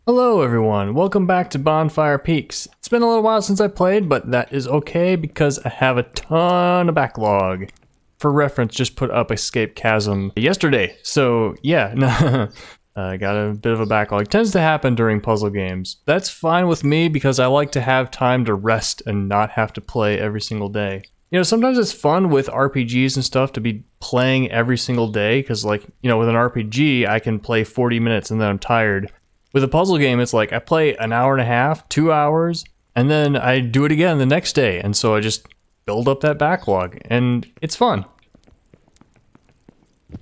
Hello everyone, welcome back to Bonfire Peaks. It's been a little while since I played, but that is okay because I have a ton of backlog. For reference, just put up Escape Chasm yesterday, so yeah, I got a bit of a backlog. It tends to happen during puzzle games. That's fine with me because I like to have time to rest and not have to play every single day. You know, sometimes it's fun with RPGs and stuff to be playing every single day because, like, you know, with an RPG, I can play 40 minutes and then I'm tired. With a puzzle game, it's like I play an hour and a half, 2 hours, and then I do it again the next day. And so I just build up that backlog, and it's fun.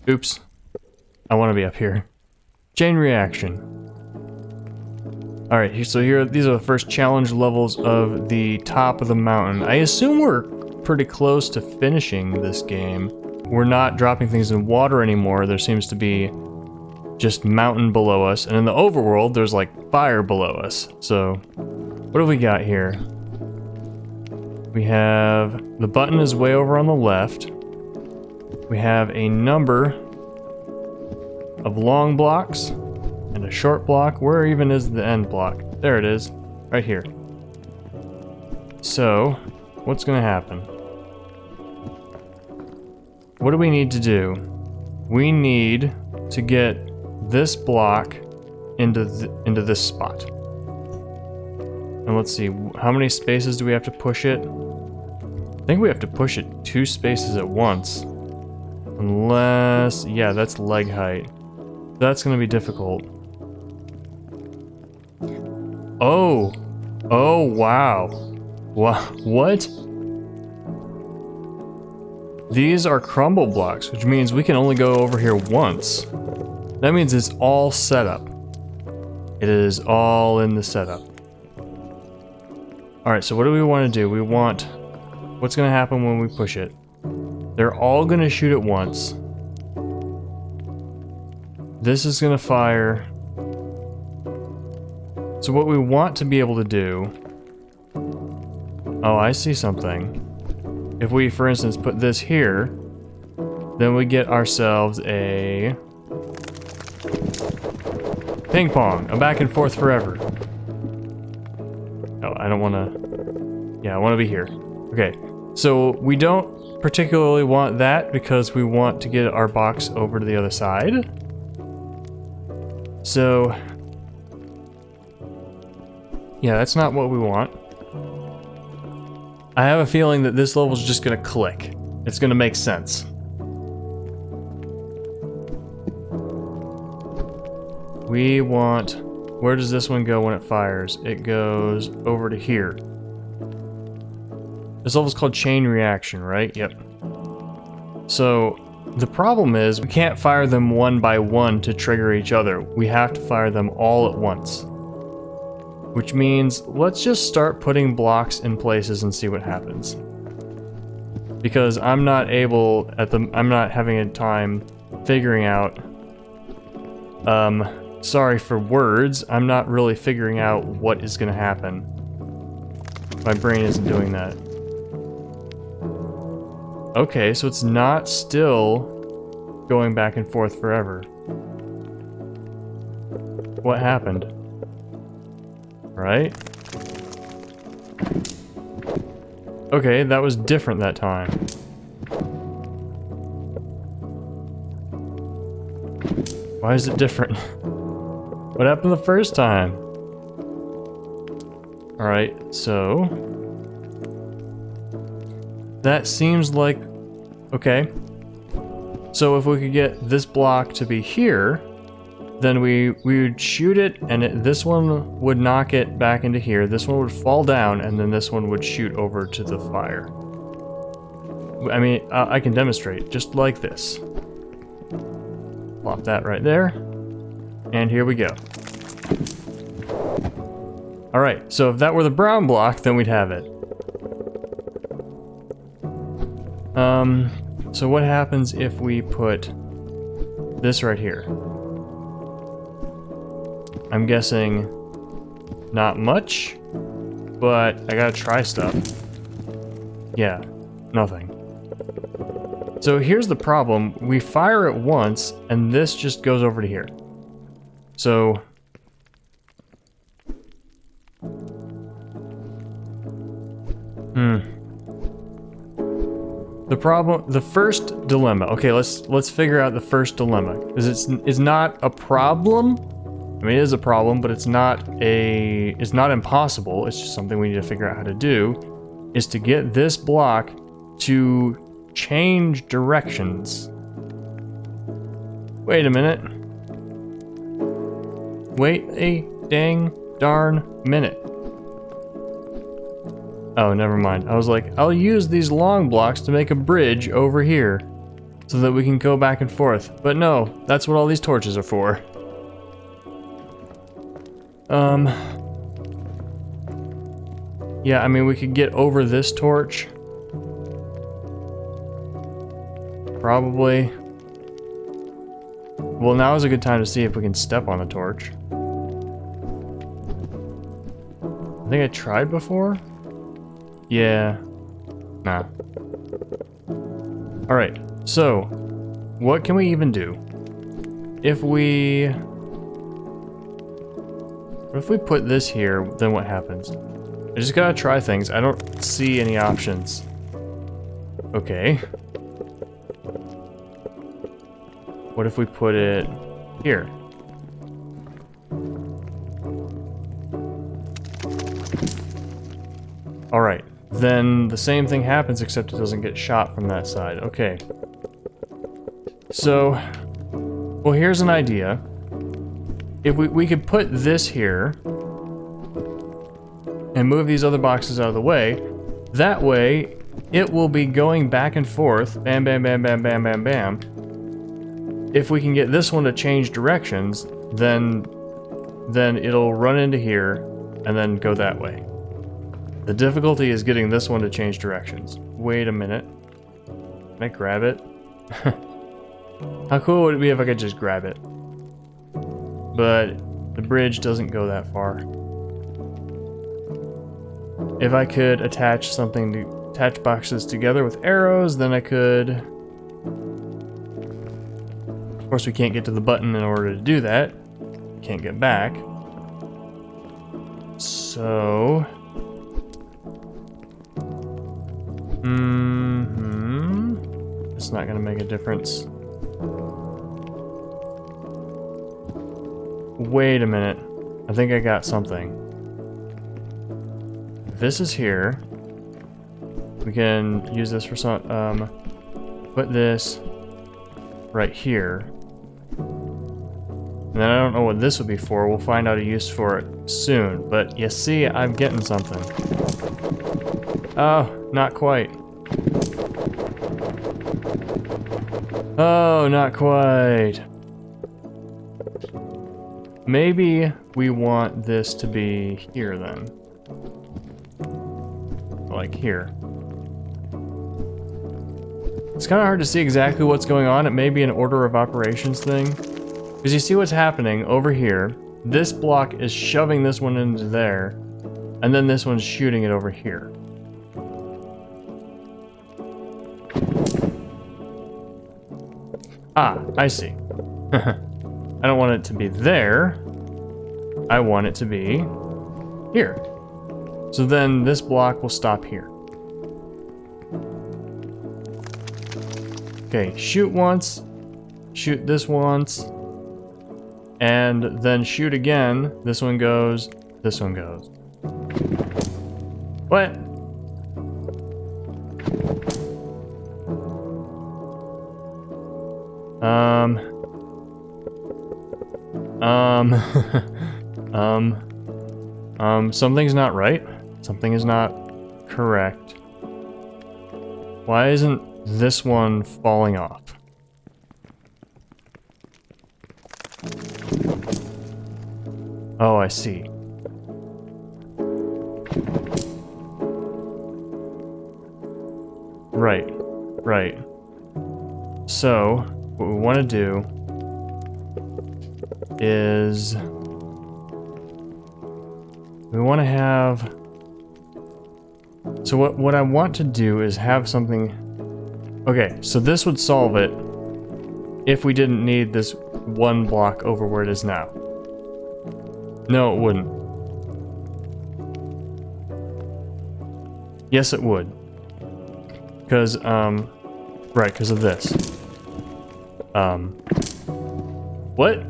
Oops. I want to be up here. Chain reaction. Alright, so these are the first challenge levels of the top of the mountain. I assume we're pretty close to finishing this game. We're not dropping things in water anymore. There seems to be just mountain below us, and in the overworld there's like fire below us. So what have we got here? We have the button is way over on the left. We have a number of long blocks and a short block. Where even is the end block? There it is, right here. So what's gonna happen? What do we need to do? We need to get this block into this spot. And let's see, how many spaces do we have to push it? I think we have to push it 2 spaces at once. Unless, yeah, that's leg height. That's gonna be difficult. Oh! Oh, wow. What? These are crumble blocks, which means we can only go over here once. That means it's all set up. It is all in the setup. Alright, so what do we want to do? We want... What's going to happen when we push it? They're all going to shoot at once. This is going to fire. So what we want to be able to do... Oh, I see something. If we, for instance, put this here, then we get ourselves a... ping pong, a back and forth forever. Oh, I don't want to... Yeah, I want to be here. Okay, so we don't particularly want that because we want to get our box over to the other side. So... yeah, that's not what we want. I have a feeling that this level's just gonna click. It's gonna make sense. We want... Where does this one go when it fires? It goes over to here. This level's called Chain Reaction, right? Yep. So, the problem is we can't fire them one by one to trigger each other. We have to fire them all at once. Which means, let's just start putting blocks in places and see what happens. Because I'm not able, I'm not having a time figuring out... Sorry for words, I'm not really figuring out what is gonna happen. My brain isn't doing that. Okay, so it's not still going back and forth forever. What happened? Right? Okay, that was different that time. Why is it different? What happened the first time? Alright, so... that seems like... okay. So if we could get this block to be here, then we would shoot it, and this one would knock it back into here, this one would fall down, and then this one would shoot over to the fire. I mean, I can demonstrate, just like this. Plop that right there, and here we go. Alright, so if that were the brown block, then we'd have it. So what happens if we put this right here? I'm guessing not much, but I gotta try stuff. Yeah, nothing. So here's the problem. We fire it once, and this just goes over to here. So, the first dilemma. Okay, let's figure out the first dilemma. Because it's not a problem. I mean, it is a problem, but it's not impossible. It's just something we need to figure out how to do, is to get this block to change directions. Wait a minute. Wait a dang darn minute. Oh, never mind. I was like, I'll use these long blocks to make a bridge over here so that we can go back and forth. But no, that's what all these torches are for. Yeah, I mean, we could get over this torch. Probably. Well, now is a good time to see if we can step on a torch. I think I tried before? Yeah. Nah. Alright, so, what can we even do? If we put this here, then what happens? I just gotta try things. I don't see any options. Okay. What if we put it here? Alright, then the same thing happens except it doesn't get shot from that side. Okay. So, well, here's an idea. If we could put this here and move these other boxes out of the way, that way it will be going back and forth, bam, bam, bam, bam, bam, bam, bam. If we can get this one to change directions, then it'll run into here and then go that way. The difficulty is getting this one to change directions. Wait a minute. Can I grab it? How cool would it be if I could just grab it? But the bridge doesn't go that far. If I could attach boxes together with arrows, then I could. Of course, we can't get to the button in order to do that. Can't get back. So. It's not gonna make a difference. Wait a minute. I think I got something. This is here. We can use this for some, put this right here. And then I don't know what this would be for. We'll find out a use for it soon. But you see, I'm getting something. Oh, not quite. Oh, not quite. Maybe we want this to be here then. Like here. It's kind of hard to see exactly what's going on. It may be an order of operations thing. Because you see what's happening over here. This block is shoving this one into there. And then this one's shooting it over here. Ah, I see. I don't want it to be there. I want it to be here. So then this block will stop here. Okay, shoot once, shoot this once, and then shoot again. This one goes, this one goes. What? Something's not right. Something is not correct. Why isn't this one falling off? Oh, I see. Right, right. So, what we want to do is we want to have. So what I want to do is have something. Okay, so this would solve it if we didn't need this one block over where it is now. No, it wouldn't. Yes, it would. Because Right, because of this. What?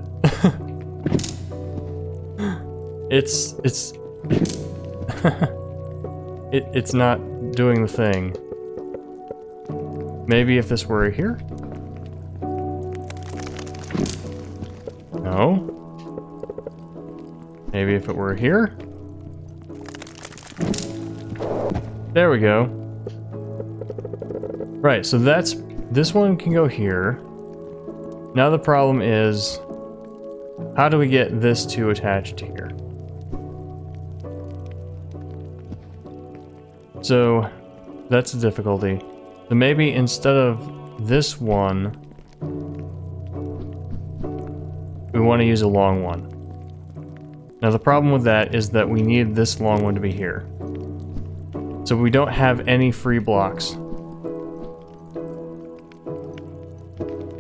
it's it's not doing the thing. Maybe if this were here? No. Maybe if it were here? There we go. Right, so this one can go here. Now the problem is, how do we get this two attached to here? So, that's the difficulty. So maybe instead of this one, we want to use a long one. Now the problem with that is that we need this long one to be here. So we don't have any free blocks.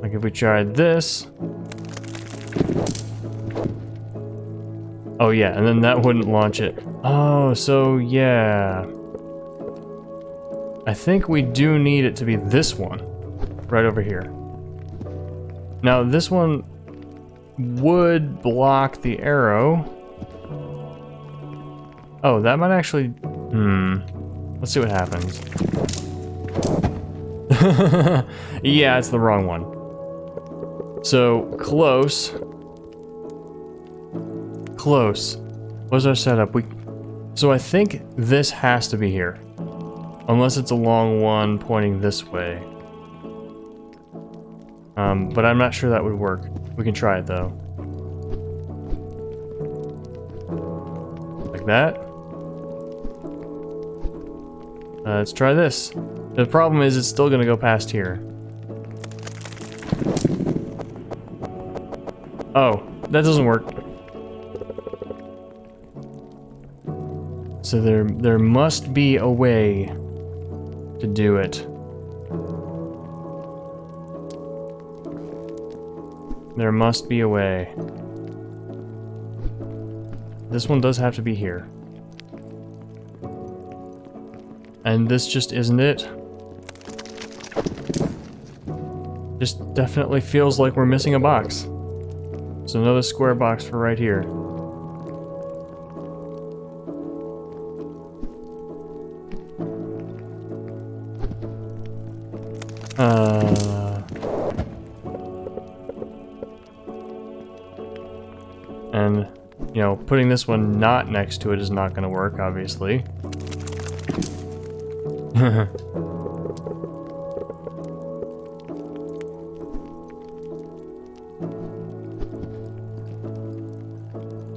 Like if we tried this. Oh yeah, and then that wouldn't launch it. Oh, so yeah. I think we do need it to be this one. Right over here. Now this one would block the arrow. Oh, that might actually... Let's see what happens. Yeah, it's the wrong one. So, close. Close. What's our setup? So I think this has to be here. Unless it's a long one pointing this way. But I'm not sure that would work. We can try it though. Like that. Let's try this. The problem is it's still gonna go past here. Oh, that doesn't work. So there must be a way to do it. There must be a way. This one does have to be here. And this just isn't it. Just definitely feels like we're missing a box. So another square box for right here. And, you know, putting this one not next to it is not going to work, obviously.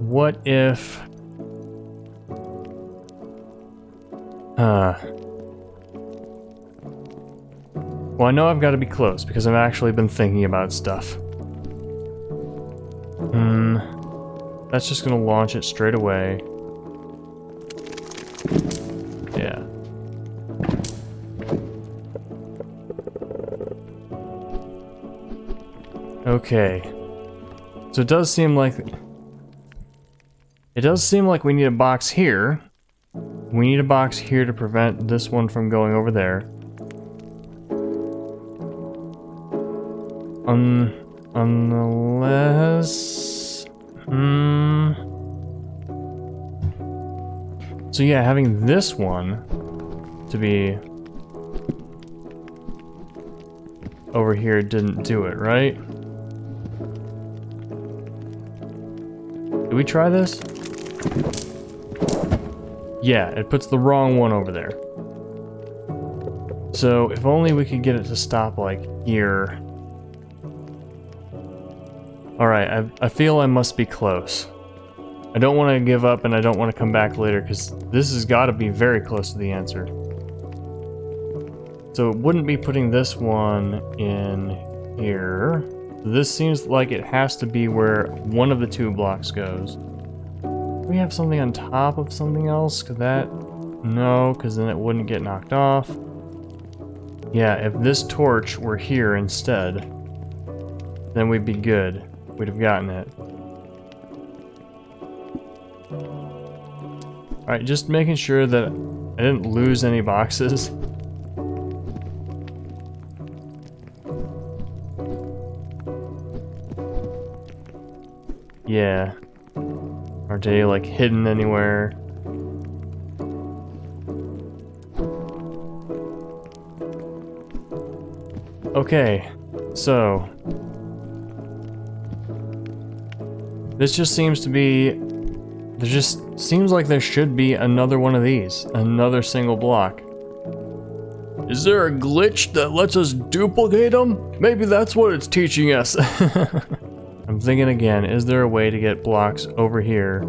What if... Well, I know I've got to be close because I've actually been thinking about stuff. That's just gonna launch it straight away. Yeah. Okay. So it does seem like we need a box here. We need a box here to prevent this one from going over there. Unless... So yeah, having this one to be over here didn't do it, right? Did we try this? Yeah, it puts the wrong one over there. So if only we could get it to stop like here. Alright, I feel I must be close. I don't want to give up and I don't want to come back later because this has got to be very close to the answer. So it wouldn't be putting this one in here. This seems like it has to be where one of the two blocks goes. Do we have something on top of something else? Could that... No, because then it wouldn't get knocked off. Yeah, if this torch were here instead, then we'd be good. We'd have gotten it. Alright, just making sure that I didn't lose any boxes. Yeah. Aren't they like hidden anywhere? Okay, so this just seems to be, there just seems like there should be another one of these, another single block. Is there a glitch that lets us duplicate them? Maybe that's what it's teaching us. I'm thinking again, is there a way to get blocks over here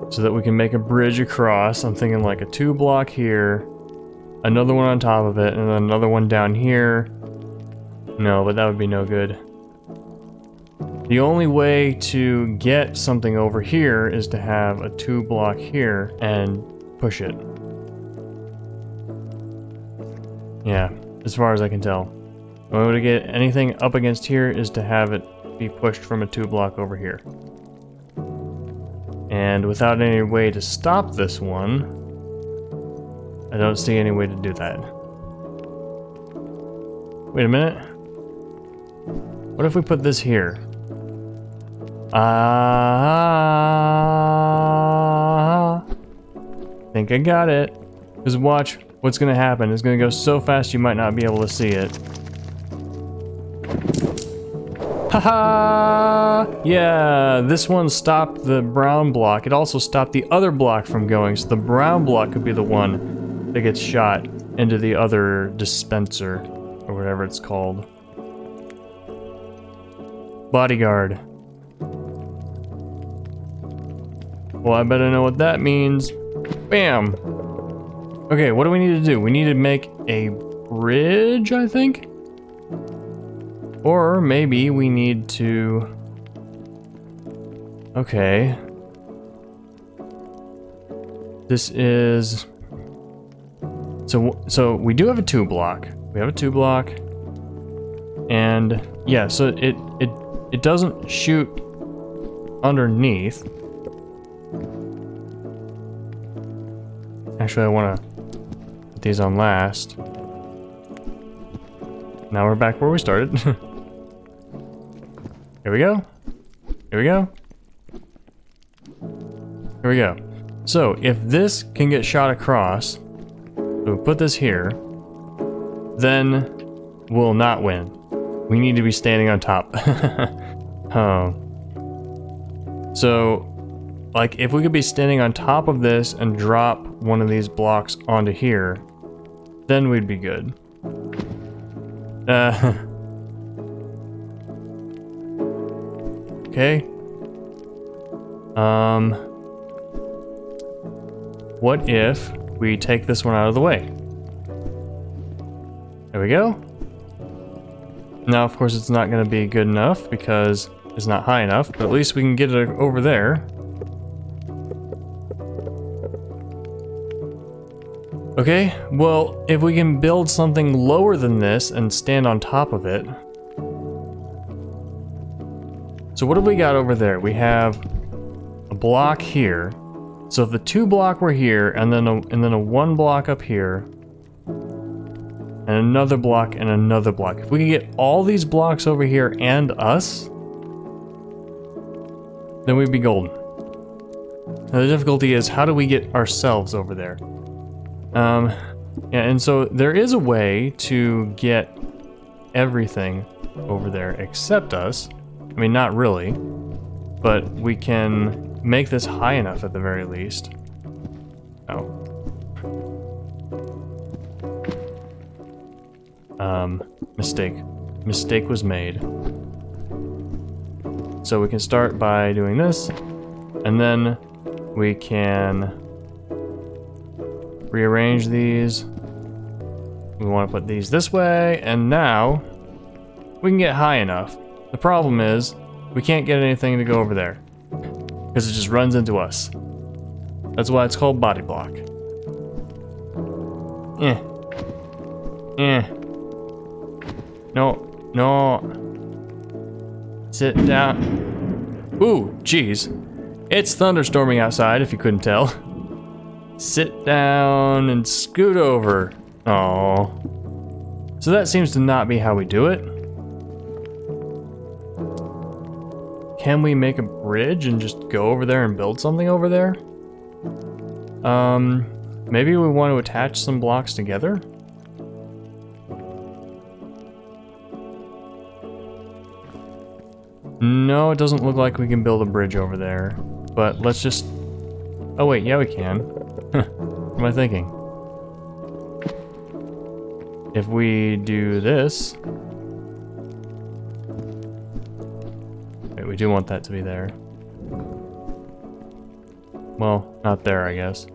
so that we can make a bridge across? I'm thinking like a 2 block here, another one on top of it, and then another one down here. No, but that would be no good. The only way to get something over here is to have a 2 block here and push it. Yeah, as far as I can tell. The only way to get anything up against here is to have it be pushed from a 2 block over here. And without any way to stop this one, I don't see any way to do that. Wait a minute. What if we put this here? Think I got it. Just watch what's gonna happen. It's gonna go so fast you might not be able to see it. Haha! Yeah, this one stopped the brown block. It also stopped the other block from going, so the brown block could be the one that gets shot into the other dispenser, or whatever it's called. Bodyguard. Well, I better know what that means. Bam! Okay, what do we need to do? We need to make a bridge, I think? Or maybe we need to... Okay. This is... So we do have a 2 block. We have a 2 block. And yeah, so it doesn't shoot underneath. Actually, I want to put these on last. Now we're back where we started. Here we go. Here we go. Here we go. So if this can get shot across, so we put this here, then we'll not win. We need to be standing on top. So, like, if we could be standing on top of this and drop one of these blocks onto here, then we'd be good. Okay. What if we take this one out of the way? There we go. Now, of course, it's not going to be good enough because it's not high enough, but at least we can get it over there. Okay, well, if we can build something lower than this and stand on top of it. So what have we got over there? We have a block here. So if the 2 block were here, and then a 1 block up here, and another block and another block. If we could get all these blocks over here and us, then we'd be golden. Now the difficulty is, how do we get ourselves over there? Yeah, and so there is a way to get everything over there except us. I mean, not really, but we can make this high enough at the very least. Oh. Mistake. Mistake was made. So we can start by doing this, and then we can rearrange these. We want to put these this way, and now we can get high enough. The problem is, we can't get anything to go over there, because it just runs into us. That's why it's called body block. No, no. Sit down. Ooh, jeez. It's thunderstorming outside, if you couldn't tell. Sit down and scoot over. Oh. So that seems to not be how we do it. can we make a bridge and just go over there and build something over there? Maybe we want to attach some blocks together? No, it doesn't look like we can build a bridge over there. But let's just... Oh wait, yeah we can. What am I thinking? If we do this... Wait, we do want that to be there. Well, not there, I guess.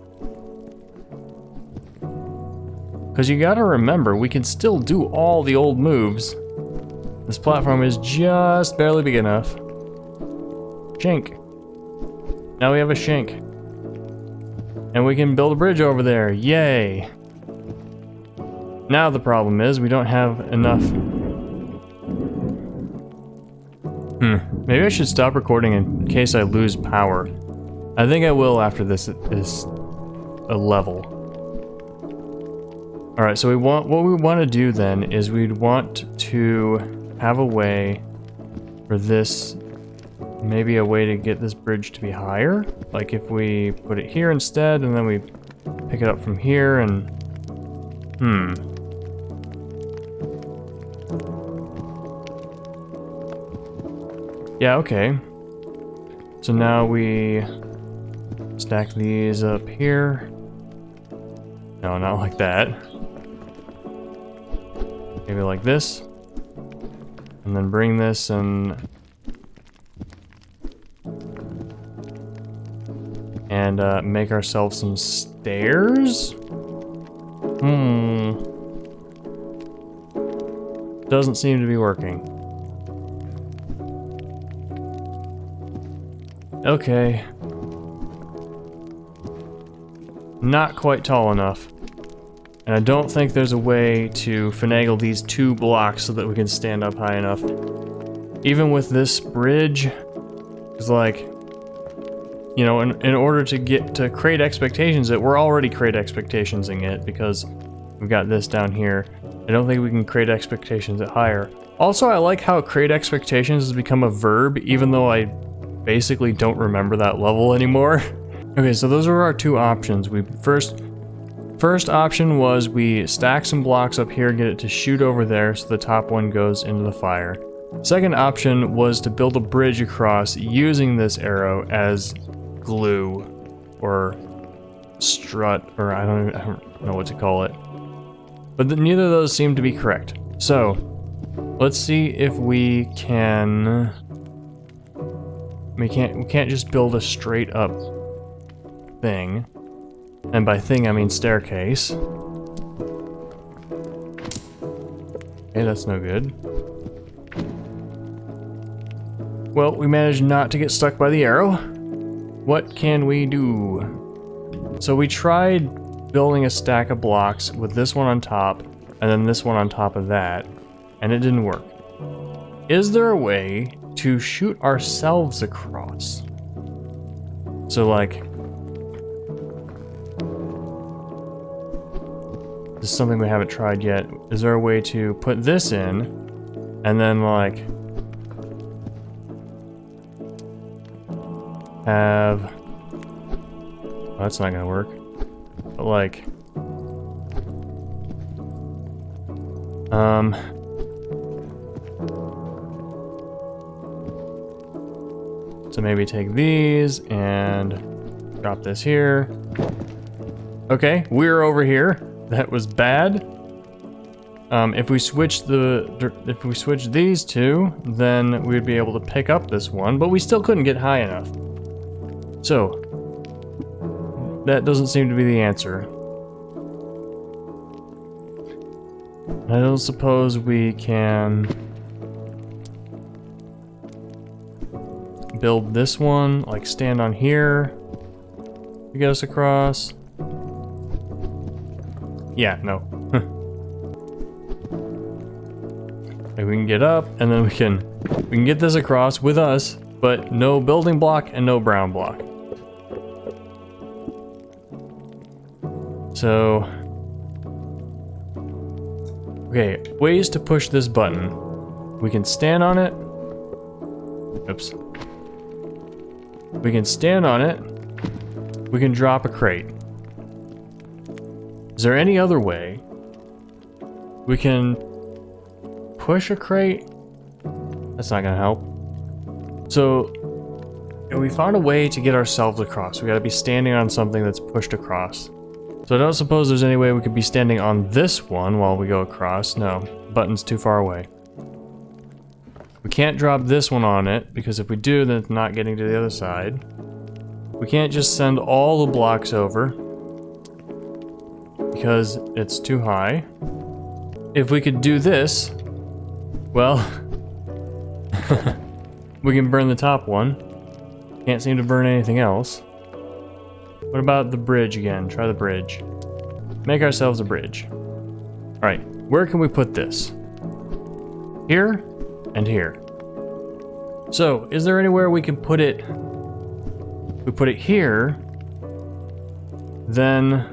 Because you gotta remember, we can still do all the old moves. This platform is just barely big enough. Shank. Now we have a shank. And we can build a bridge over there. Yay! Now the problem is we don't have enough. Maybe I should stop recording in case I lose power. I think I will after this is a level. Alright, so what we want to do then is we'd want to have a way for this, maybe a way to get this bridge to be higher. Like if we put it here instead and then we pick it up from here and... Yeah, okay. So now we stack these up here. No, not like that. Maybe like this. And then bring this and make ourselves some stairs? Doesn't seem to be working. Okay. Not quite tall enough. And I don't think there's a way to finagle these two blocks so that we can stand up high enough. Even with this bridge, it's like, you know, in order to get to create expectations that we're already create expectationsing it because we've got this down here. I don't think we can create expectations at higher. Also, I like how create expectations has become a verb, even though I basically don't remember that level anymore. Okay, so those were our two options. First option was we stack some blocks up here, get it to shoot over there so the top one goes into the fire. Second option was to build a bridge across using this arrow as glue or strut, or I don't know what to call it. But neither of those seem to be correct. So let's see if we can... We can't just build a straight up thing. And by thing, I mean staircase. Okay, that's no good. Well, we managed not to get stuck by the arrow. What can we do? So we tried building a stack of blocks with this one on top, and then this one on top of that, and it didn't work. Is there a way to shoot ourselves across? So like... This is something we haven't tried yet. Is there a way to put this in, and then like... have... Oh, that's not gonna work. But like... So maybe take these and drop this here. Okay, we're over here. That was bad. If we switch these two, then we'd be able to pick up this one, but we still couldn't get high enough. So that doesn't seem to be the answer. I don't suppose we can build this one, like stand on here to get us across. Yeah, no. Like we can get up, and then we can get this across with us, but no building block and no brown block. So, okay, ways to push this button. We can stand on it. Oops. We can stand on it. We can drop a crate. Is there any other way? We can push a crate? That's not gonna help. So, we found a way to get ourselves across. We gotta be standing on something that's pushed across. So I don't suppose there's any way we could be standing on this one while we go across. No, button's too far away. We can't drop this one on it, because if we do, then it's not getting to the other side. We can't just send all the blocks over, because it's too high. If we could do this, well, we can burn the top one. Can't seem to burn anything else. What about the bridge again? Try the bridge. Make ourselves a bridge. Alright, where can we put this? Here and here. So, is there anywhere we can put it? If we put it here, then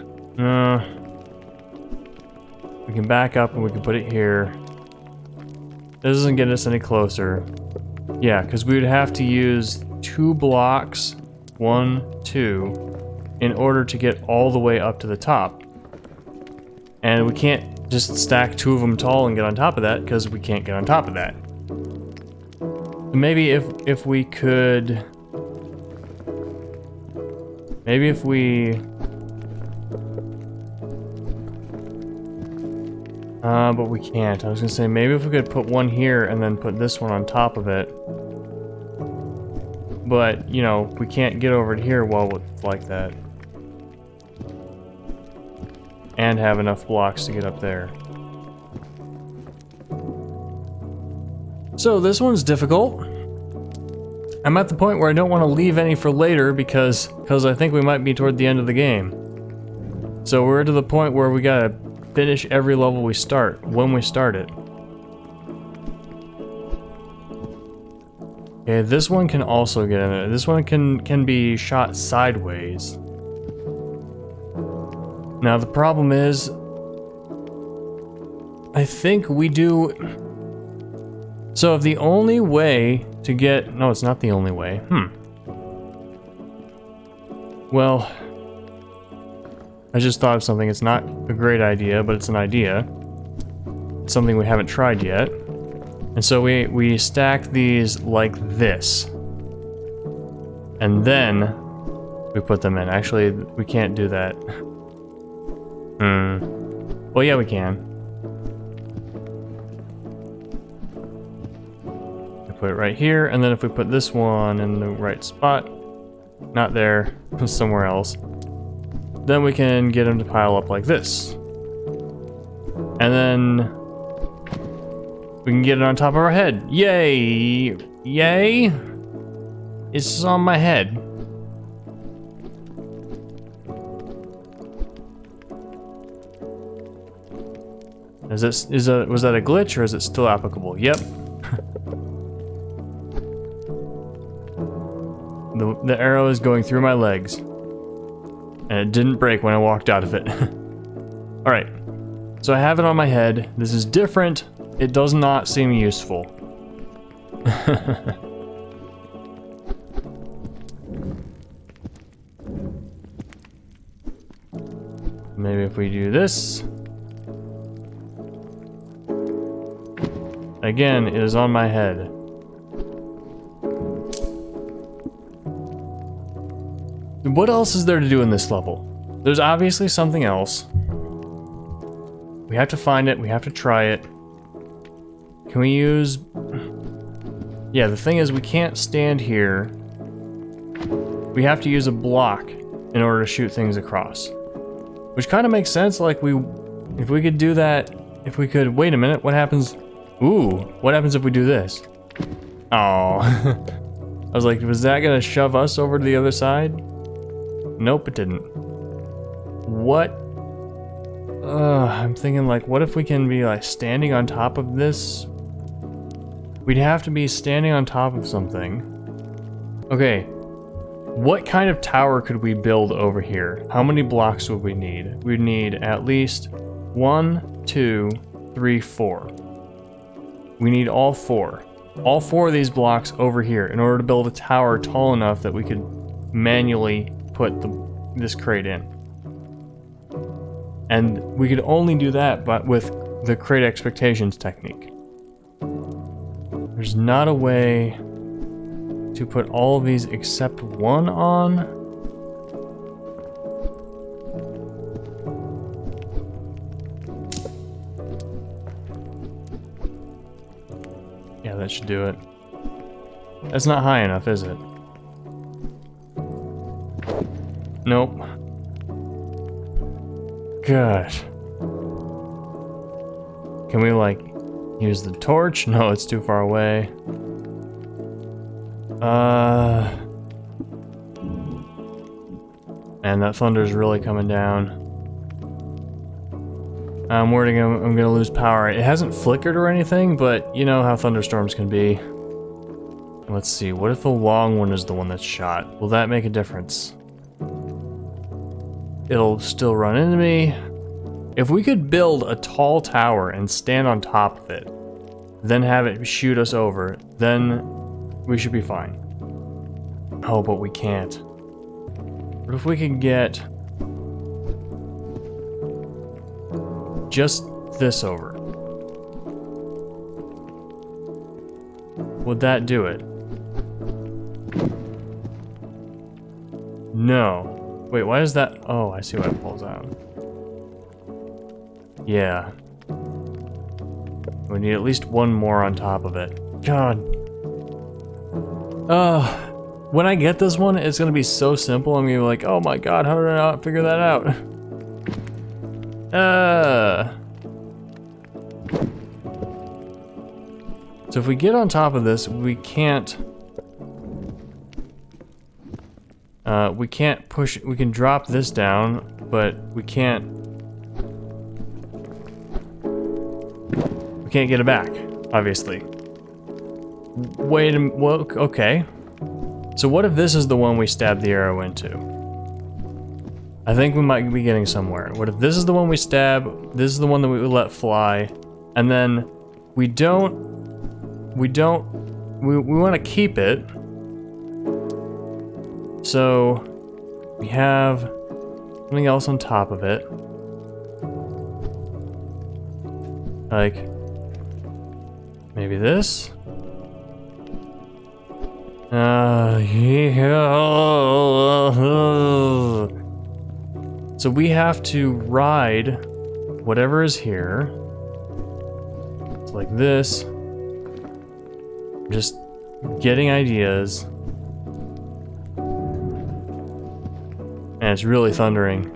we can back up and we can put it here. This doesn't get us any closer. Yeah, because we would have to use 2 blocks, 1, 2, in order to get all the way up to the top. And we can't just stack 2 of them tall and get on top of that, because we can't get on top of that. Maybe if we could... Maybe if we... but we can't. I was gonna say, maybe if we could put one here and then put this one on top of it. But, you know, we can't get over to here while it's like that. And have enough blocks to get up there. So this one's difficult. I'm at the point where I don't want to leave any for later because I think we might be toward the end of the game. So we're to the point where we gotta finish every level we start, when we start it. Okay, this one can also get in there. This one can be shot sideways. Now the problem is, I think we do... So if the only way to get... No, it's not the only way. Well, I just thought of something. It's not a great idea, but it's an idea. It's something we haven't tried yet. And so we stack these like this. And then we put them in. Actually, we can't do that. Well, yeah, we can. We put it right here, and then if we put this one in the right spot, not there, somewhere else, then we can get them to pile up like this. And then we can get it on top of our head. Yay! Yay! It's on my head. Was that a glitch or is it still applicable? Yep. The arrow is going through my legs. And it didn't break when I walked out of it. Alright. So I have it on my head. This is different. It does not seem useful. Maybe if we do this. Again, it is on my head. What else is there to do in this level? There's obviously something else. We have to find it, we have to try it. Can we use... Yeah, the thing is we can't stand here. We have to use a block in order to shoot things across. Which kind of makes sense, like if we could do that, if we could... Wait a minute, what happens... Ooh, what happens if we do this? Oh. I was like, was that gonna shove us over to the other side? Nope, it didn't. What? I'm thinking like, what if we can be like standing on top of this? We'd have to be standing on top of something. Okay. What kind of tower could we build over here? How many blocks would we need? We'd need at least 1, 2, 3, 4. We need all 4. All 4 of these blocks over here in order to build a tower tall enough that we could manually put this crate in. And we could only do that but with the crate expectations technique. There's not a way to put all of these except one on. Yeah, that should do it. That's not high enough, is it? Nope. Gosh. Can we, like, use the torch? No, it's too far away. And that thunder's really coming down. I'm worried I'm gonna lose power. It hasn't flickered or anything, but you know how thunderstorms can be. Let's see, what if the long one is the one that's shot? Will that make a difference? It'll still run into me. If we could build a tall tower and stand on top of it, then have it shoot us over, then we should be fine. Oh, but we can't. What if we could get just this over? Would that do it? No. Wait, why is that? Oh, I see why it pulls out. Yeah. We need at least one more on top of it. God. When I get this one, it's gonna be so simple. I'm gonna be like, oh my god, how did I not figure that out? So if we get on top of this, we can't push, we can drop this down, but we can't get it back, obviously. Wait a minute, well, okay. So what if this is the one we stabbed the arrow into? I think we might be getting somewhere. What if this is the one we stab, this is the one that we let fly, and then we want to keep it. So we have something else on top of it. Like maybe this? Yeah. So we have to ride whatever is here. It's like this. Just getting ideas. And it's really thundering.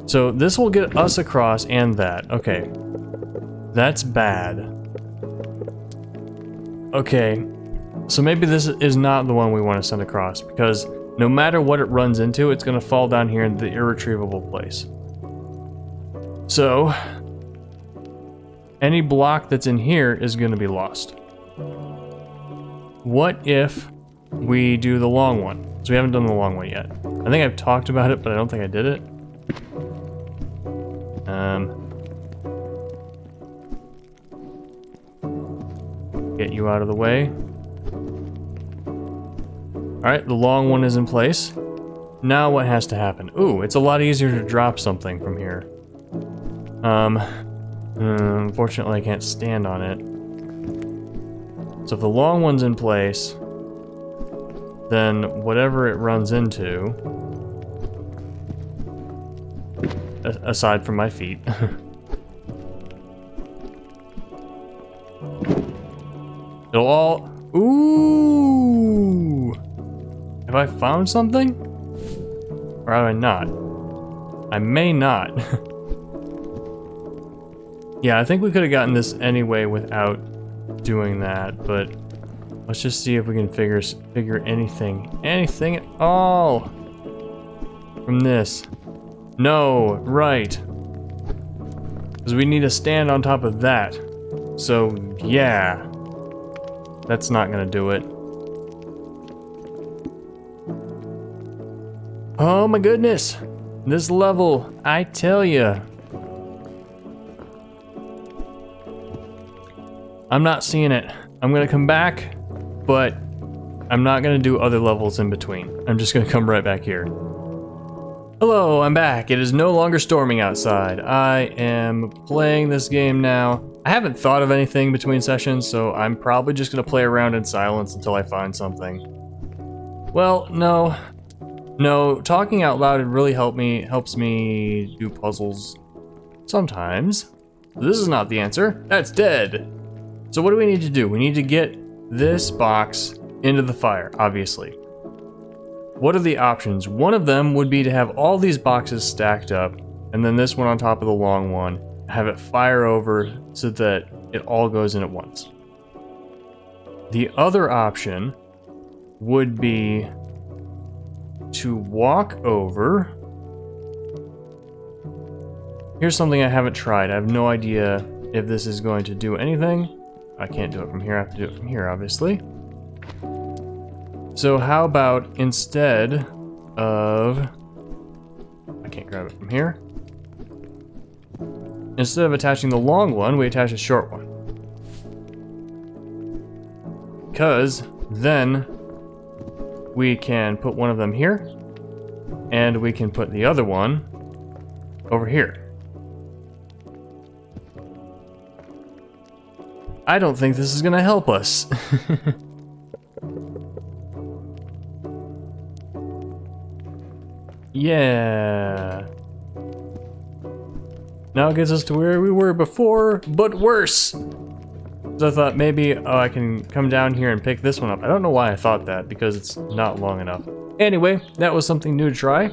So this will get us across and that. Okay. That's bad. Okay. So maybe this is not the one we want to send across, because no matter what it runs into, it's going to fall down here in the irretrievable place. So any block that's in here is going to be lost. What if we do the long one? So we haven't done the long one yet. I think I've talked about it, but I don't think I did it. Get you out of the way. Alright, the long one is in place. Now what has to happen? Ooh, it's a lot easier to drop something from here. Unfortunately I can't stand on it. So if the long one's in place, then whatever it runs into, aside from my feet, it'll all... Ooh! Have I found something? Or have I not? I may not. Yeah, I think we could have gotten this anyway without doing that, but let's just see if we can figure anything at all from this. No, right. Because we need to stand on top of that. So, yeah. That's not gonna do it. Oh my goodness. This level, I tell ya. I'm not seeing it. I'm gonna come back, but I'm not gonna do other levels in between. I'm just gonna come right back here. Hello, I'm back. It is no longer storming outside. I am playing this game now. I haven't thought of anything between sessions, so I'm probably just gonna play around in silence until I find something. Well, no. No, talking out loud really helps me do puzzles sometimes. This is not the answer. That's dead. So what do we need to do? We need to get this box into the fire, obviously. What are the options? One of them would be to have all these boxes stacked up, and then this one on top of the long one, have it fire over so that it all goes in at once. The other option would be to walk over. Here's something I haven't tried. I have no idea if this is going to do anything. I can't do it from here. I have to do it from here, obviously. So how about instead of... I can't grab it from here. Instead of attaching the long one, we attach a short one. Because then we can put one of them here, and we can put the other one over here. I don't think this is gonna help us. Yeah. Now it gets us to where we were before, but worse. So I thought maybe I can come down here and pick this one up. I don't know why I thought that, because it's not long enough. Anyway, that was something new to try.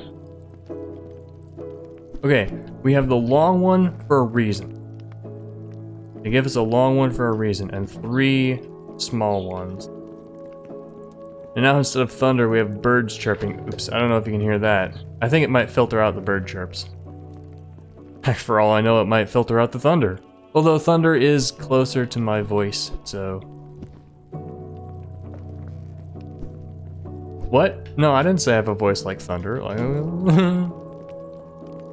Okay, we have the long one for a reason. They give us a long one for a reason, and 3 small ones. And now instead of thunder, we have birds chirping. Oops, I don't know if you can hear that. I think it might filter out the bird chirps. Heck, for all I know, it might filter out the thunder. Although thunder is closer to my voice, so... What? No, I didn't say I have a voice like thunder.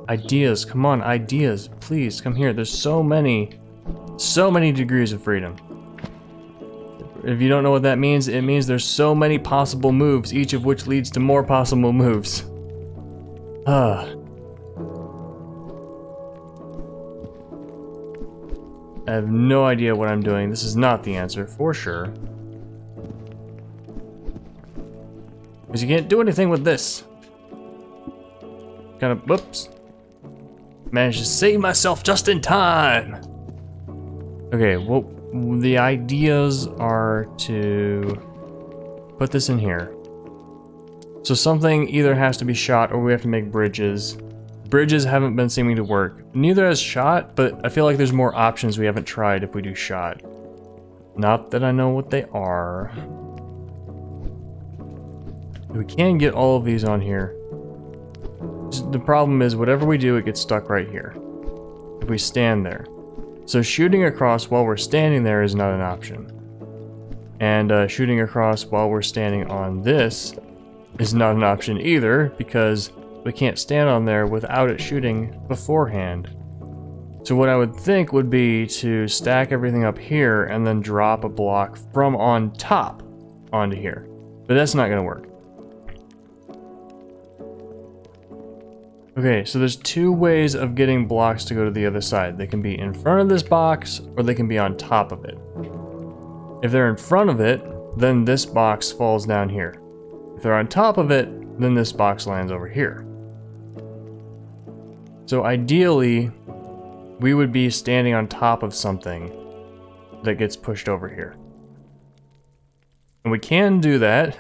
Ideas, come on, ideas. Please, come here. There's so many degrees of freedom. If you don't know what that means, it means there's so many possible moves, each of which leads to more possible moves. I have no idea what I'm doing. This is not the answer, for sure. Because you can't do anything with this. Kind of, whoops. Managed to save myself just in time. Okay, well, the ideas are to put this in here. So something either has to be shot or we have to make bridges. Bridges haven't been seeming to work. Neither has shot, but I feel like there's more options we haven't tried if we do shot. Not that I know what they are. We can get all of these on here. The problem is whatever we do, it gets stuck right here. If we stand there. So shooting across while we're standing there is not an option. And shooting across while we're standing on this is not an option either, because we can't stand on there without it shooting beforehand. So what I would think would be to stack everything up here and then drop a block from on top onto here. But that's not gonna work. Okay, so there's 2 ways of getting blocks to go to the other side. They can be in front of this box, or they can be on top of it. If they're in front of it, then this box falls down here. If they're on top of it, then this box lands over here. So ideally, we would be standing on top of something that gets pushed over here. And we can do that,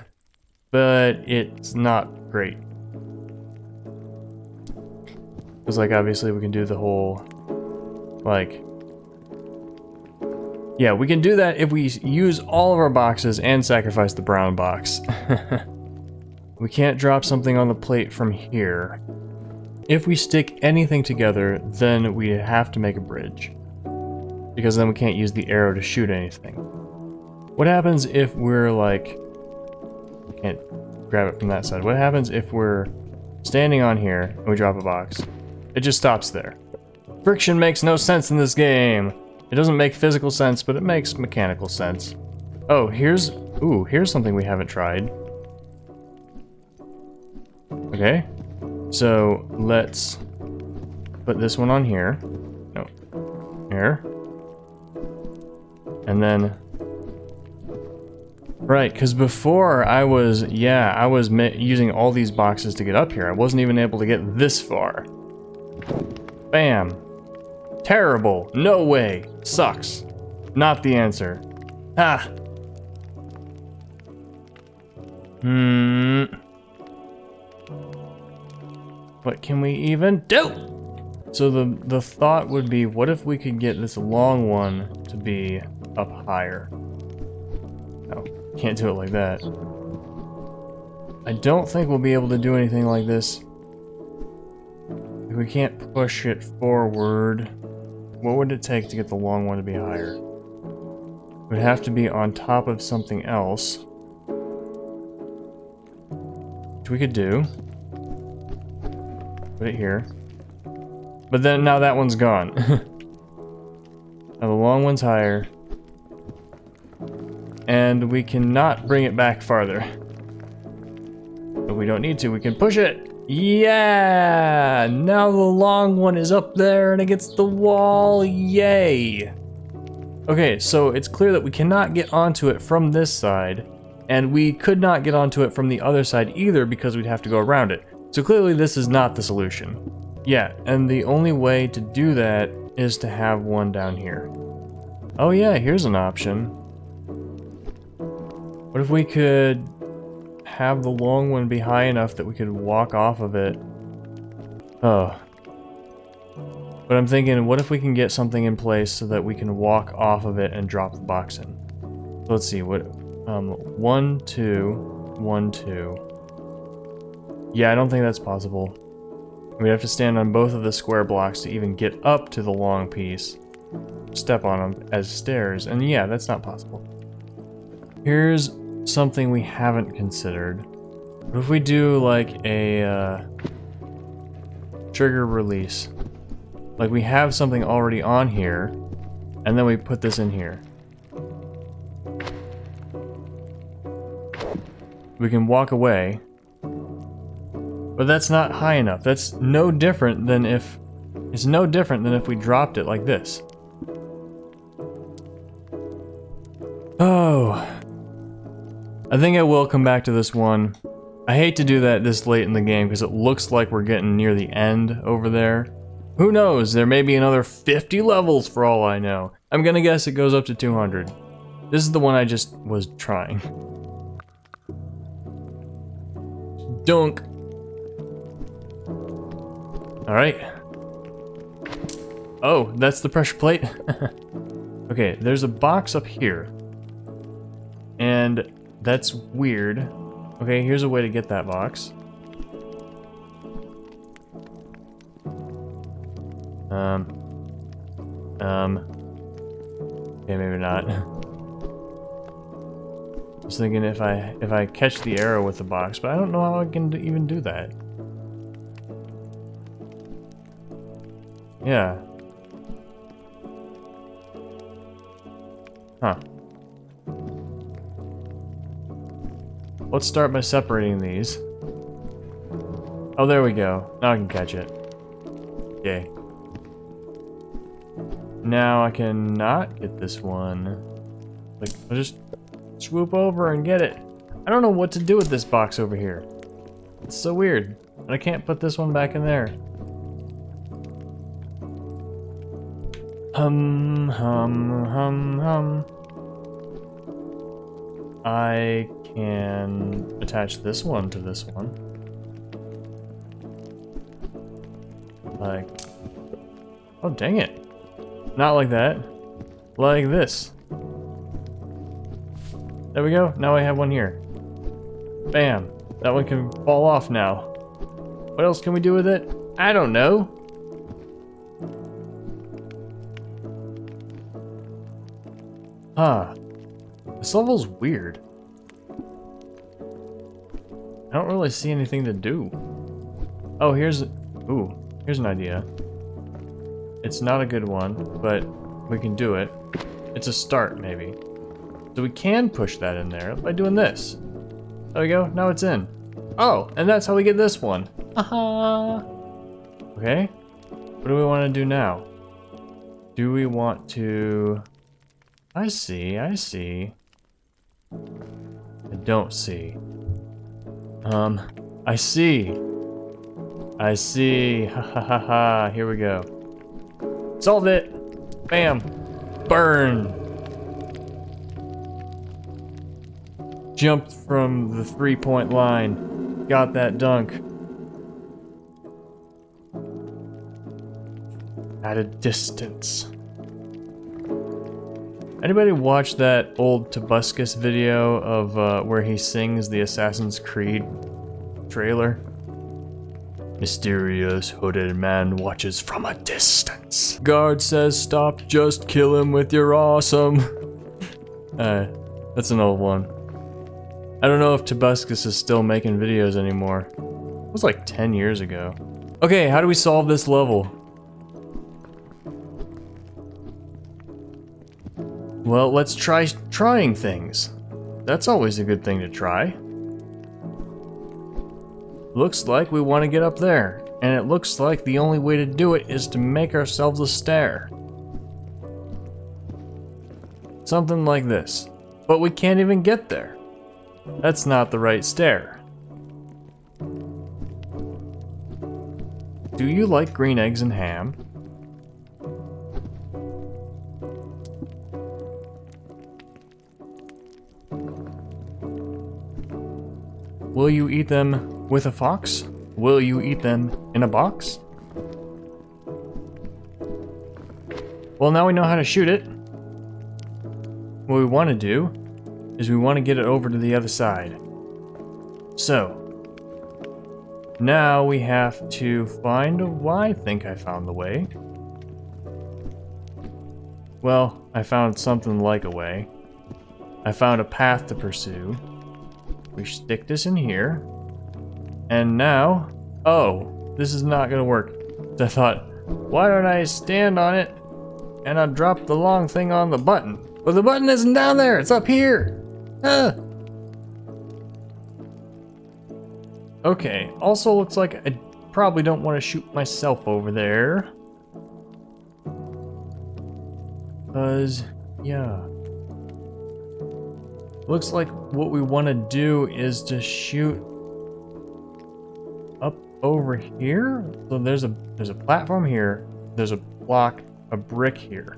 but it's not great. Because, like, obviously we can do the whole, like... Yeah, we can do that if we use all of our boxes and sacrifice the brown box. We can't drop something on the plate from here. If we stick anything together, then we have to make a bridge. Because then we can't use the arrow to shoot anything. What happens if we're, like... I can't grab it from that side. What happens if we're standing on here and we drop a box? It just stops there. Friction makes no sense in this game. It doesn't make physical sense, but it makes mechanical sense. Oh, here's Ooh, here's something we haven't tried. Okay. So, let's put this one on here. No. Here. And then... Right, because before I was using all these boxes to get up here. I wasn't even able to get this far. Bam. Terrible. No way. Sucks. Not the answer. Ha. What can we even do? So the thought would be, what if we could get this long one to be up higher? No, can't do it like that. I don't think we'll be able to do anything like this. If we can't push it forward, what would it take to get the long one to be higher? It would have to be on top of something else, which we could do. Put it here. But then now that one's gone. Now the long one's higher. And we cannot bring it back farther. But we don't need to, we can push it! Yeah! Now the long one is up there and against the wall, yay! Okay, so it's clear that we cannot get onto it from this side, and we could not get onto it from the other side either because we'd have to go around it. So clearly this is not the solution. Yeah, and the only way to do that is to have one down here. Oh yeah, here's an option. What if we could have the long one be high enough that we could walk off of it? Oh. But I'm thinking, what if we can get something in place so that we can walk off of it and drop the box in? So let's see, what, 1, 2, 1, 2. Yeah, I don't think that's possible. We'd have to stand on both of the square blocks to even get up to the long piece. Step on them as stairs, and yeah, that's not possible. Here's something we haven't considered. What if we do like a trigger release? Like we have something already on here, and then we put this in here. We can walk away. But that's not high enough. That's no different than if... It's no different than if we dropped it like this. Oh. I think I will come back to this one. I hate to do that this late in the game because it looks like we're getting near the end over there. Who knows? There may be another 50 levels for all I know. I'm gonna guess it goes up to 200. This is the one I just was trying. Dunk. Alright. Oh, that's the pressure plate? Okay, there's a box up here. And that's weird. Okay, here's a way to get that box. Okay, maybe not. I was thinking if I catch the arrow with the box, but I don't know how I can even do that. Yeah. Huh. Let's start by separating these. Oh, there we go. Now I can catch it. Okay. Now I cannot get this one. Like, I'll just swoop over and get it. I don't know what to do with this box over here. It's so weird. And I can't put this one back in there. Hum, hum, hum, hum. I can attach this one to this one. Like, oh dang it. Not like that. Like this. There we go. Now I have one here. Bam. That one can fall off now. What else can we do with it? I don't know. Huh. This level's weird. I don't really see anything to do. Oh, here's an idea. It's not a good one, but we can do it. It's a start, maybe. So we can push that in there by doing this. There we go, now it's in. Oh, and that's how we get this one. Haha. Okay, what do we want to do now? Do we want to... I see. I don't see. I see. Ha ha ha ha. Here we go. Solved it. Bam. Burn. Jumped from the 3-point line. Got that dunk. At a distance. Anybody watch that old Tobuscus video of where he sings the Assassin's Creed trailer? Mysterious hooded man watches from a distance. Guard says stop, just kill him with your awesome. That's an old one. I don't know if Tobuscus is still making videos anymore. It was like 10 years ago. Okay, how do we solve this level? Well, let's try trying things. That's always a good thing to try. Looks like we want to get up there, and it looks like the only way to do it is to make ourselves a stair. Something like this. But we can't even get there. That's not the right stair. Do you like green eggs and ham? Will you eat them with a fox? Will you eat them in a box? Well, now we know how to shoot it. What we want to do is we want to get it over to the other side. So, now we have to find a way. I think I found the way. Well, I found something like a way. I found a path to pursue. We stick this in here. And now, oh, this is not gonna work. So I thought, why don't I stand on it and I'll drop the long thing on the button. But the button isn't down there, it's up here. Ah. Okay, also looks like I probably don't want to shoot myself over there. Cause, yeah. Looks like what we want to do is to shoot up over here. So there's a platform here. There's a block, a brick here.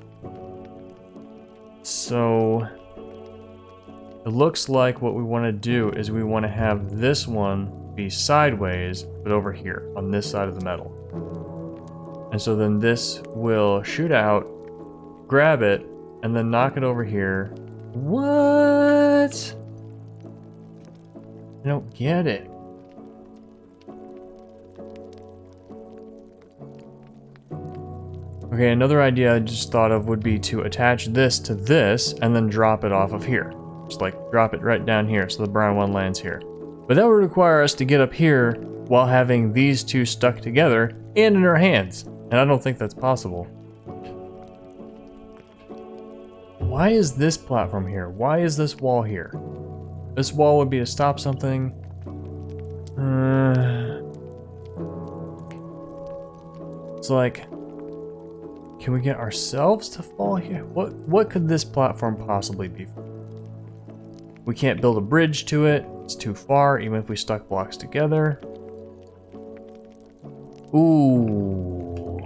So it looks like what we want to do is we want to have this one be sideways, but over here on this side of the metal. And so then this will shoot out, grab it, and then knock it over here. What? I don't get it. Okay, another idea I just thought of would be to attach this to this and then drop it off of here. Just like drop it right down here so the brown one lands here. But that would require us to get up here while having these two stuck together and in our hands. And I don't think that's possible. Why is this platform here? Why is this wall here? This wall would be to stop something. It's like, can we get ourselves to fall here? What could this platform possibly be for? We can't build a bridge to it. It's too far, even if we stuck blocks together. Ooh.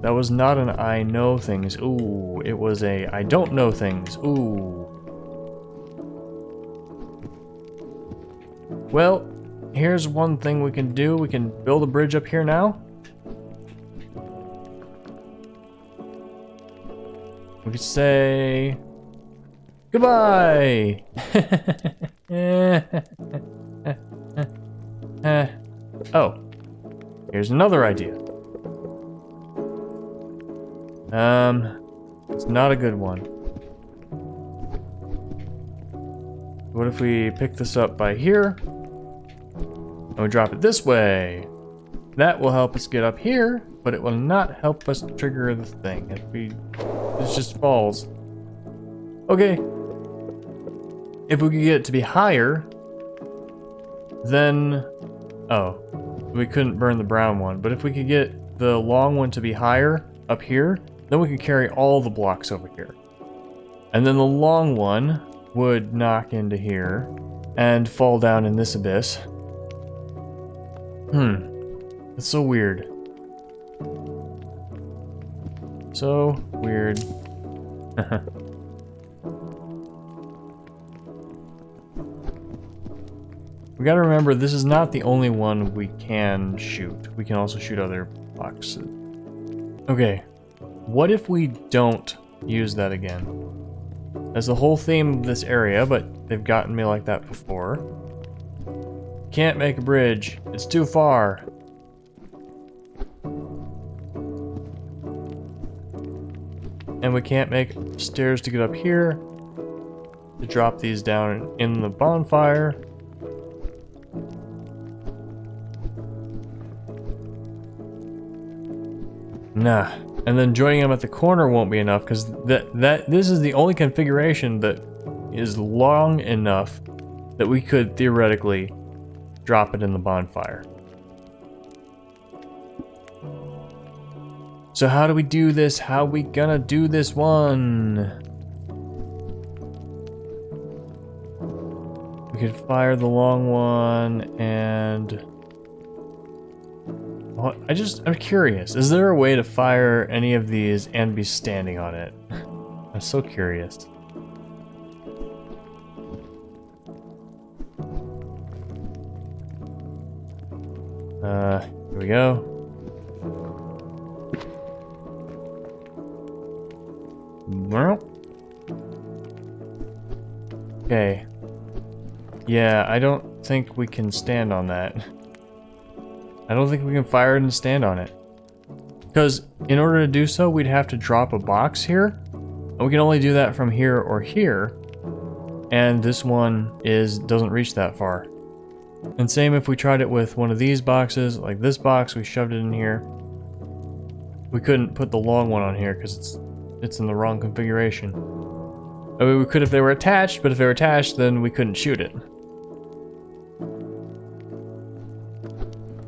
That was not an I know things. Ooh. It was a I don't know things. Ooh. Well, here's one thing we can do. We can build a bridge up here now. We could say goodbye. Oh, here's another idea. It's not a good one. What if we pick this up by here and we drop it this way? That will help us get up here, but it will not help us trigger the thing. It just falls. Okay, if we could get it to be higher, then... Oh, we couldn't burn the brown one. But if we could get the long one to be higher up here, then we could carry all the blocks over here. And then the long one would knock into here and fall down in this abyss. That's so weird. So weird. We gotta remember, this is not the only one we can shoot. We can also shoot other boxes. Okay, what if we don't use that again? That's the whole theme of this area, but they've gotten me like that before. Can't make a bridge. It's too far. And we can't make stairs to get up here to drop these down in the bonfire. Nah. And then joining them at the corner won't be enough because this is the only configuration that is long enough that we could theoretically drop it in the bonfire. So how do we do this? How we gonna do this one? We could fire the long one and... I'm curious. Is there a way to fire any of these and be standing on it? I'm so curious. Here we go. Okay. Yeah, I don't think we can stand on that. I don't think we can fire it and stand on it. Because in order to do so, we'd have to drop a box here. And we can only do that from here or here. And this one doesn't reach that far. And same if we tried it with one of these boxes, like this box, we shoved it in here. We couldn't put the long one on here because it's in the wrong configuration. I mean, we could if they were attached, but if they were attached, then we couldn't shoot it.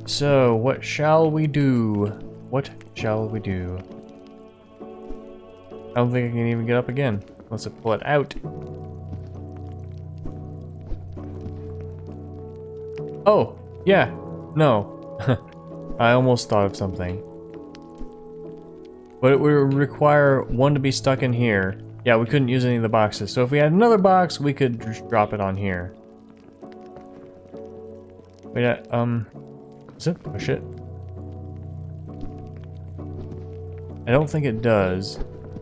So, what shall we do? What shall we do? I don't think I can even get up again, unless I pull it out. Oh, yeah, no. I almost thought of something. But it would require one to be stuck in here. Yeah, we couldn't use any of the boxes, so if we had another box, we could just drop it on here. Wait, does it push it? I don't think it does.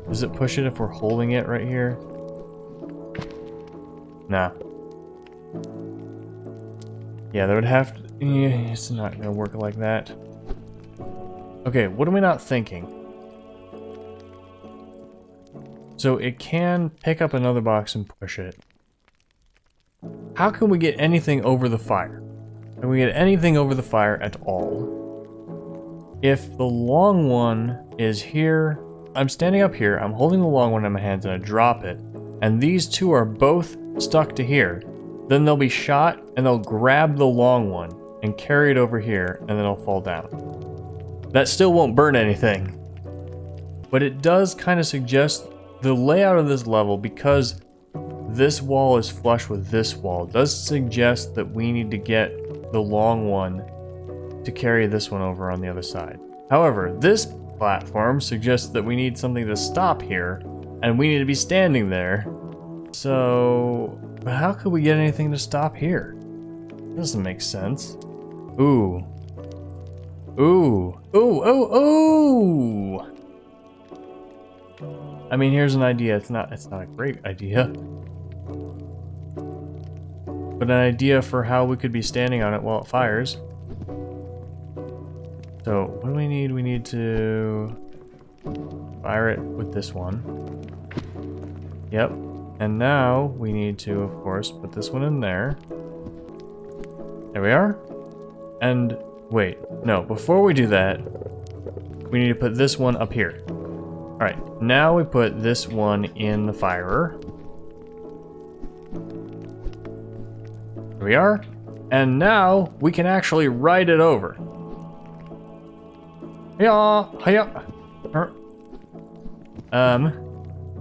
Does it push it if we're holding it right here? Nah. Yeah, there would have to... Yeah, it's not gonna work like that. Okay, what am I not thinking? So it can pick up another box and push it. How can we get anything over the fire? Can we get anything over the fire at all? If the long one is here, I'm standing up here, I'm holding the long one in my hands and I drop it, and these two are both stuck to here, then they'll be shot and they'll grab the long one and carry it over here and then it'll fall down. That still won't burn anything, but it does kind of suggest the layout of this level, because this wall is flush with this wall, does suggest that we need to get the long one to carry this one over on the other side. However, this platform suggests that we need something to stop here, and we need to be standing there. So, how could we get anything to stop here? Doesn't make sense. Ooh. Ooh. Ooh, ooh, ooh! I mean, here's an idea. It's not a great idea. But an idea for how we could be standing on it while it fires. So, what do we need? We need to fire it with this one. Yep. And now we need to, of course, put this one in there. There we are. And wait, no, before we do that, we need to put this one up here. Alright, now we put this one in the firer. Here we are. And now we can actually ride it over. Yeah, hiya.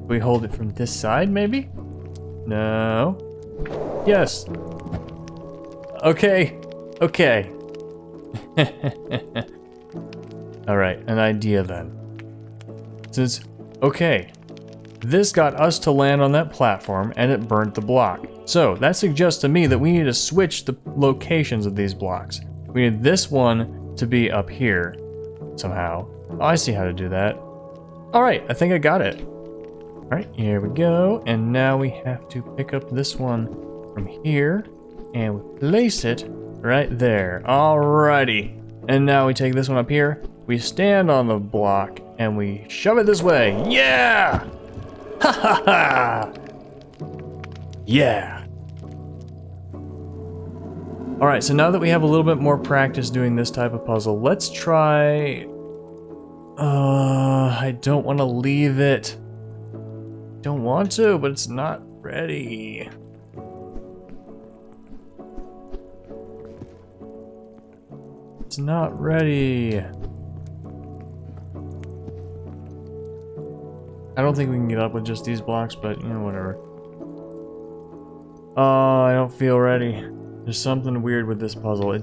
We hold it from this side, maybe? No. Yes. Okay. Okay. Alright, an idea then. Since, okay, this got us to land on that platform and it burnt the block. So that suggests to me that we need to switch the locations of these blocks. We need this one to be up here somehow. Oh, I see how to do that. Alright, I think I got it. Alright, here we go. And now we have to pick up this one from here and we place it right there. Alrighty. And now we take this one up here, we stand on the block, and we shove it this way. Yeah! Ha ha ha! Yeah! Alright, so now that we have a little bit more practice doing this type of puzzle, let's try... I don't want to leave it. Don't want to, but it's not ready. It's not ready. I don't think we can get up with just these blocks, but you know, whatever. Oh, I don't feel ready. There's something weird with this puzzle. I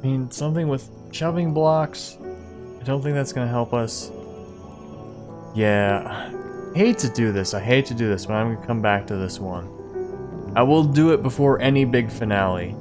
mean, something with shoving blocks. I don't think that's gonna help us. Yeah. I hate to do this, but I'm gonna come back to this one. I will do it before any big finale.